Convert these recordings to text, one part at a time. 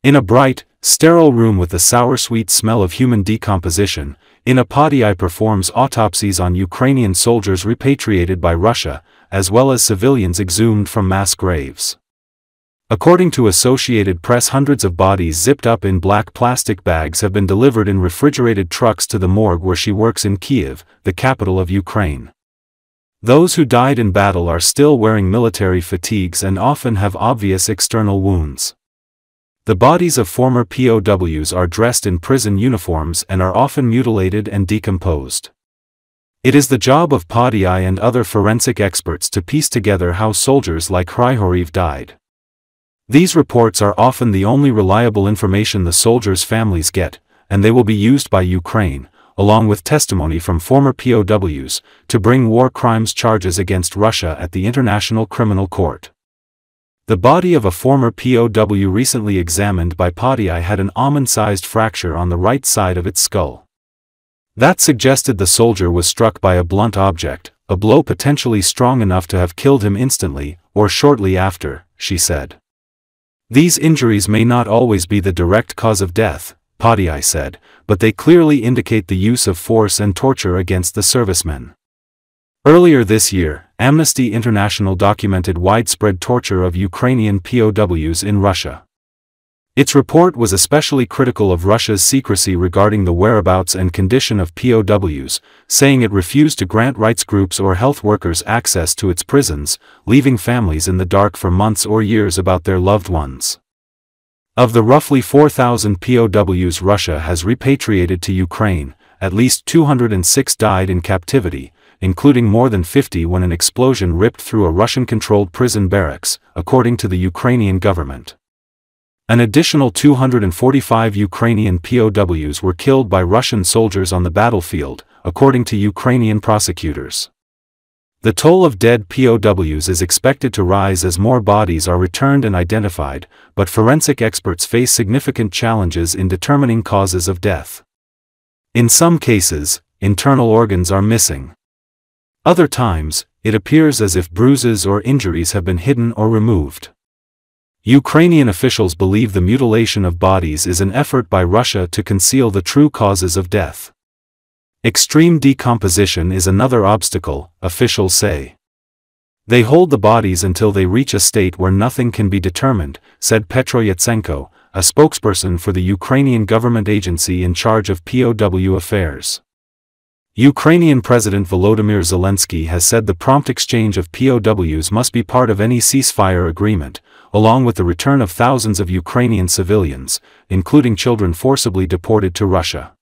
In a bright, sterile room with the sour-sweet smell of human decomposition, Padei performs autopsies on Ukrainian soldiers repatriated by Russia, as well as civilians exhumed from mass graves. According to Associated Press, hundreds of bodies zipped up in black plastic bags have been delivered in refrigerated trucks to the morgue where she works in Kiev, the capital of Ukraine. Those who died in battle are still wearing military fatigues and often have obvious external wounds. The bodies of former POWs are dressed in prison uniforms and are often mutilated and decomposed. It is the job of Padei and other forensic experts to piece together how soldiers like Hryhoriev died. These reports are often the only reliable information the soldiers' families get, and they will be used by Ukraine, along with testimony from former POWs, to bring war crimes charges against Russia at the International Criminal Court. The body of a former POW recently examined by Padei had an almond-sized fracture on the right side of its skull. That suggested the soldier was struck by a blunt object, a blow potentially strong enough to have killed him instantly, or shortly after, she said. These injuries may not always be the direct cause of death, Padei said, but they clearly indicate the use of force and torture against the servicemen. Earlier this year, Amnesty International documented widespread torture of Ukrainian POWs in Russia. Its report was especially critical of Russia's secrecy regarding the whereabouts and condition of POWs, saying it refused to grant rights groups or health workers access to its prisons, leaving families in the dark for months or years about their loved ones. Of the roughly 4,000 POWs Russia has repatriated to Ukraine, at least 206 died in captivity, including more than 50 when an explosion ripped through a Russian-controlled prison barracks, according to the Ukrainian government. An additional 245 Ukrainian POWs were killed by Russian soldiers on the battlefield, according to Ukrainian prosecutors. The toll of dead POWs is expected to rise as more bodies are returned and identified, but forensic experts face significant challenges in determining causes of death. In some cases, internal organs are missing. Other times, it appears as if bruises or injuries have been hidden or removed. Ukrainian officials believe the mutilation of bodies is an effort by Russia to conceal the true causes of death. Extreme decomposition is another obstacle, officials say. They hold the bodies until they reach a state where nothing can be determined, said Petro Yatsenko, a spokesperson for the Ukrainian government agency in charge of POW affairs. Ukrainian President Volodymyr Zelenski has said the prompt exchange of POWs must be part of any ceasefire agreement, along with the return of thousands of Ukrainian civilians, including children forcibly deported to Russia.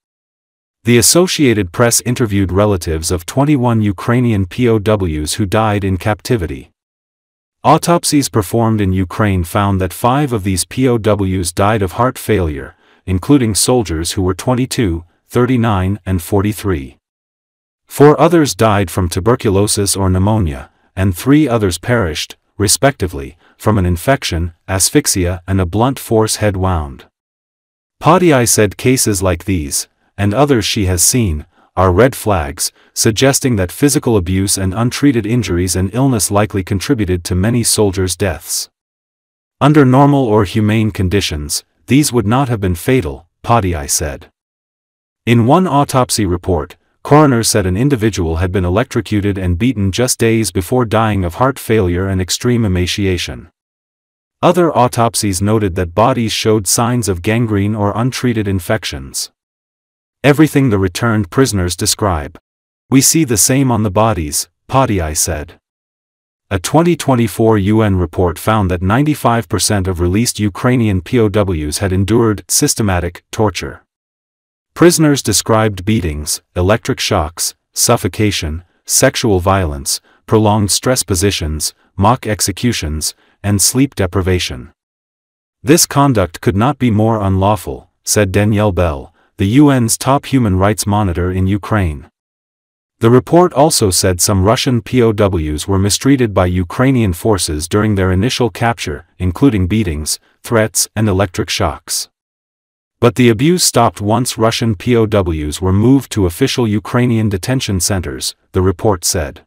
The Associated Press interviewed relatives of 21 Ukrainian POWs who died in captivity. Autopsies performed in Ukraine found that 5 of these POWs died of heart failure, including soldiers who were 22, 39, and 43. 4 others died from tuberculosis or pneumonia, and 3 others perished, respectively, from an infection, asphyxia, and a blunt force head wound. Padei said cases like these, and others she has seen, are red flags, suggesting that physical abuse and untreated injuries and illness likely contributed to many soldiers' deaths. Under normal or humane conditions, these would not have been fatal, Padei said. In one autopsy report, coroners said an individual had been electrocuted and beaten just days before dying of heart failure and extreme emaciation. Other autopsies noted that bodies showed signs of gangrene or untreated infections. Everything the returned prisoners describe. We see the same on the bodies, Padei said. A 2024 UN report found that 95% of released Ukrainian POWs had endured systematic torture. Prisoners described beatings, electric shocks, suffocation, sexual violence, prolonged stress positions, mock executions, and sleep deprivation. This conduct could not be more unlawful, said Danielle Bell, the UN's top human rights monitor in Ukraine. The report also said some Russian POWs were mistreated by Ukrainian forces during their initial capture, including beatings, threats, and electric shocks. But the abuse stopped once Russian POWs were moved to official Ukrainian detention centers, the report said.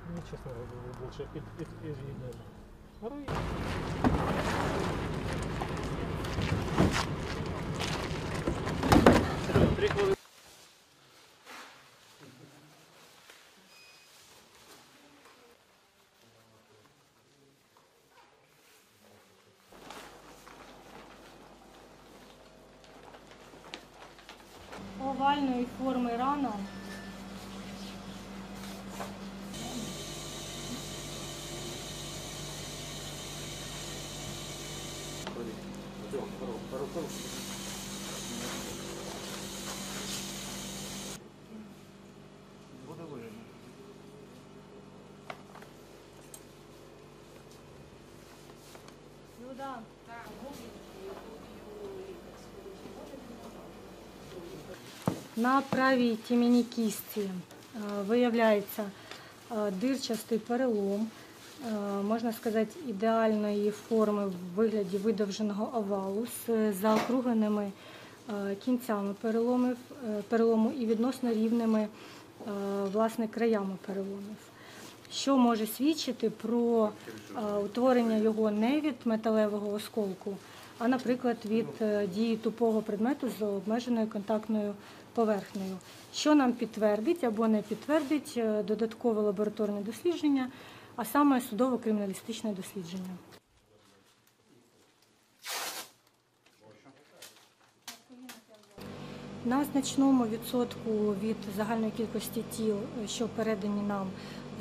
Мне, честно говоря, больше это овальної форми рана. Ну да. На правій тім'яній кістці виявляється дирчастий перелом, можна сказати, ідеальної форми в вигляді видовженого овалу з заокругленими кінцями перелому і відносно рівними власне краями переломів, що може свідчити про утворення його не від металевого осколку, а, наприклад, від дії тупого предмету з обмеженою контактною поверхнею, що нам підтвердить або не підтвердить додаткове лабораторне дослідження, а саме судово-криміналістичне дослідження. На значному відсотку від загальної кількості тіл, що передані нам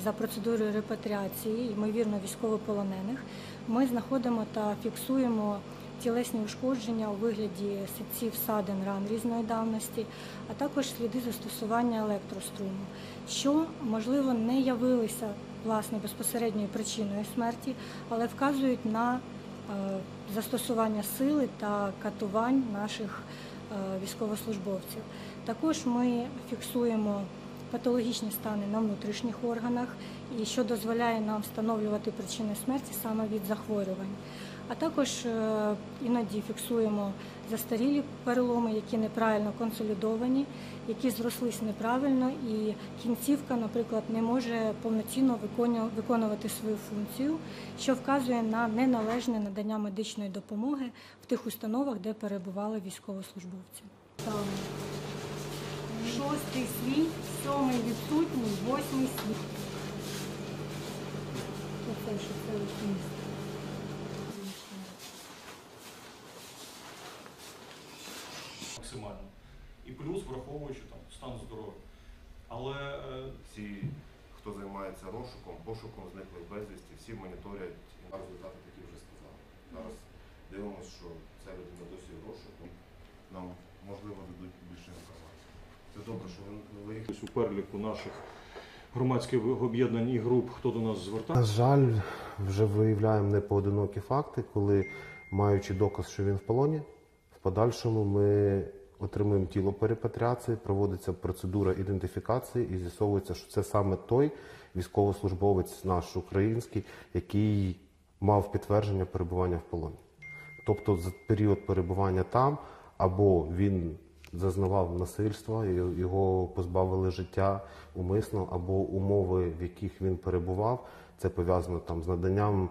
за процедурою репатріації, ймовірно, військовополонених, ми знаходимо та фіксуємо тілесні ушкодження у вигляді синців, ссадин, ран різної давності, а також сліди застосування електроструму, що, можливо, не явилися власне безпосередньою причиною смерті, але вказують на застосування сили та катувань наших військовослужбовців. Також ми фіксуємо патологічні стани на внутрішніх органах, і що дозволяє нам встановлювати причини смерті саме від захворювань. А також іноді фіксуємо застарілі переломи, які неправильно консолідовані, які зрослись неправильно, і кінцівка, наприклад, не може повноцінно виконувати свою функцію, що вказує на неналежне надання медичної допомоги в тих установах, де перебували військовослужбовці. Шостий свій, сьомий відсутній, восьмий свій. Оце що це місце. Максимально. І плюс, враховуючи там стан здоров'я. Але всі, хто займається розшуком, пошуком зниклих безвісті, всі моніторять. Результати такі вже сказали. Зараз дивимося, що ця людина досі в розшуку. Нам, можливо, дадуть більше інформації. Це добре, що ви їх... у переліку наших громадських об'єднань і груп, хто до нас звертає. На жаль, вже виявляємо непоодинокі факти, коли, маючи доказ, що він в полоні, в подальшому ми отримуємо тіло по репатріації, проводиться процедура ідентифікації і з'ясовується, що це саме той військовослужбовець наш український, який мав підтвердження перебування в полоні. Тобто за період перебування там або він зазнавав насильства, його позбавили життя умисно, або умови, в яких він перебував, це пов'язано там з наданням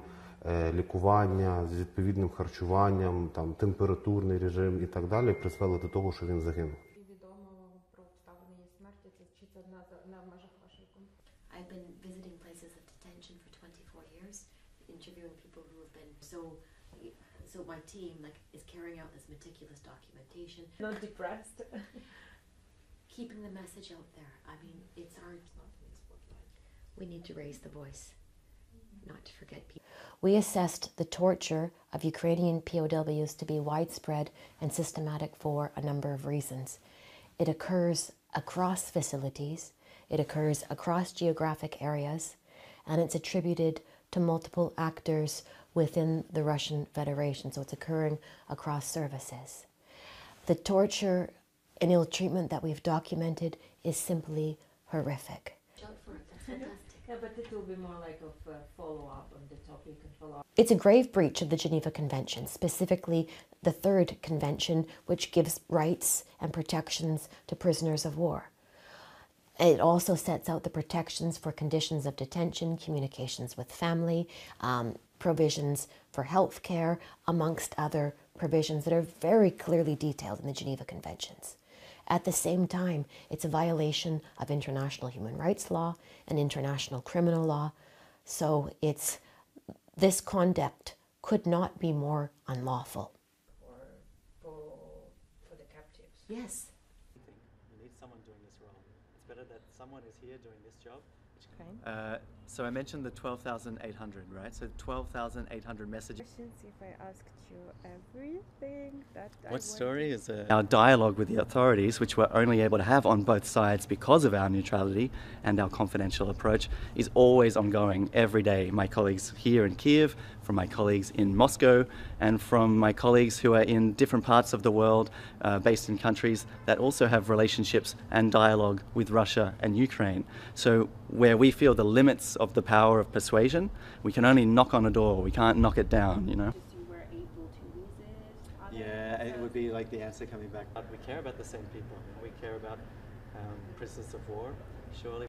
лікування, з відповідним харчуванням, там температурний режим і так далі, призвели до того, що він загинув. Відомо про обставини її смерті, чи це на межах вашої компанії? I've been visiting places of detention for 24 years, interviewing people who have been so my team is carrying out this meticulous documentation. Not depressed. Keeping the message out there. I mean, it's our we need to raise the voice, not to forget people. We assessed the torture of Ukrainian POWs to be widespread and systematic for a number of reasons. It occurs across facilities, it occurs across geographic areas, and it's attributed to multiple actors within the Russian Federation, so it's occurring across services. The torture and ill treatment that we've documented is simply horrific. Shout for it, that's fantastic. Yeah, but it will be more like a follow-up on the topic and follow-up. It's a grave breach of the Geneva Convention, specifically the third convention, which gives rights and protections to prisoners of war. It also sets out the protections for conditions of detention, communications with family, provisions for health care, amongst other provisions that are very clearly detailed in the Geneva Conventions. At the same time, it's a violation of international human rights law and international criminal law. So this conduct could not be more unlawful. For the captives. Yes. You need someone doing this role. It's better that someone is here doing this job. Okay. So I mentioned the 12,800, right? So 12,800 messages. If I asked you everything that What story is our dialogue with the authorities, which we're only able to have on both sides because of our neutrality and our confidential approach, is always ongoing every day. My colleagues here in Kiev, from my colleagues in Moscow, and from my colleagues who are in different parts of the world, based in countries that also have relationships and dialogue with Russia and Ukraine. So where we feel the limits of the power of persuasion, we can only knock on a door, we can't knock it down, you know. Yeah, it would be like the answer coming back. But we care about the same people. We care about prisoners of war, surely.